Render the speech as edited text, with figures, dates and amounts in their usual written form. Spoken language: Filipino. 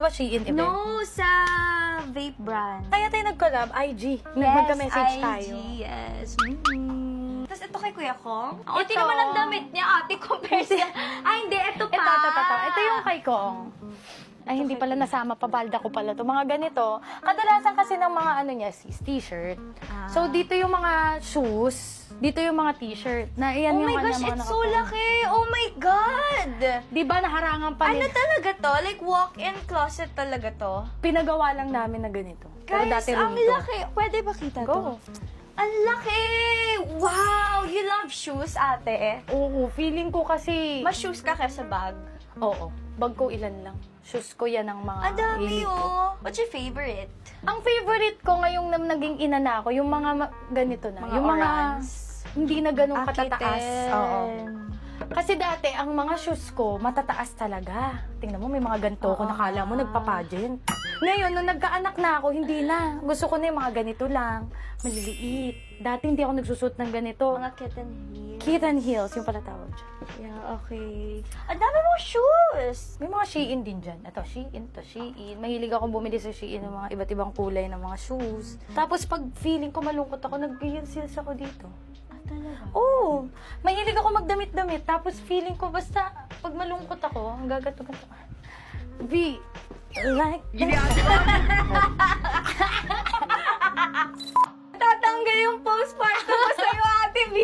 Ba Shein event? No, sa vape brand. Kaya tayo nag-collab, IG. Yes, Magka-message IG, tayo. yes. Tapos ito kay Kuya Kong. Ang Ito. naman ang damit niya, ate, compare sa... Ay, hindi, ito pa. Ito yung kay Kong. Ay, hindi pala nasama pa. Balda ko pala to. Mga ganito. Kadalasan kasi ng mga ano niya, sis, t-shirt. So, dito yung mga shoes. Dito yung mga t-shirt. Na iyan Oh yung my kanya gosh, mga it's so nakakuha. laki. Oh my God. Di ba naharangan pa Ano nila? talaga to? Like walk-in closet talaga to? Pinagawa lang namin na ganito. Pero Guys, dati ang rin ito. laki. Pwede ba kita to? Go. Ang laki! Wow! You love shoes, ate. Oo, feeling ko kasi... Mas shoes ka kaysa bag. Oo, bag ko ilan lang. Shoes ko yan ang mga Ang dami, hilig ko. oh. What's your favorite? Ang favorite ko ngayong naging ina na ako, yung mga ganito na. Mga yung orans. hindi na ganun katataas. Akiten. Oo. Kasi dati, ang mga shoes ko, matataas talaga. Tingnan mo, may mga ganito ko, nakala mo, nagpa-pageant. Ngayon, nung nagkaanak na ako, hindi na. Gusto ko na yung mga ganito lang, maliliit. Dati hindi ako nagsusuot ng ganito. Mga kitten heels. Kitten heels, yung pala tawag dyan. Yeah, okay. Ang dami mong shoes! May mga Shein din dyan. Ito, Shein, to Shein. Mahilig akong bumili sa Shein ng mga iba't ibang kulay ng mga shoes. Tapos pag feeling ko malungkot ako, nag-heels ako dito. Talaga? Oo. Mahilig ako magdamit-damit. Tapos feeling ko basta pag malungkot ako, ang gagato-gato. Be like that. Tatanggal yung postpartum ko sa'yo, Ate B!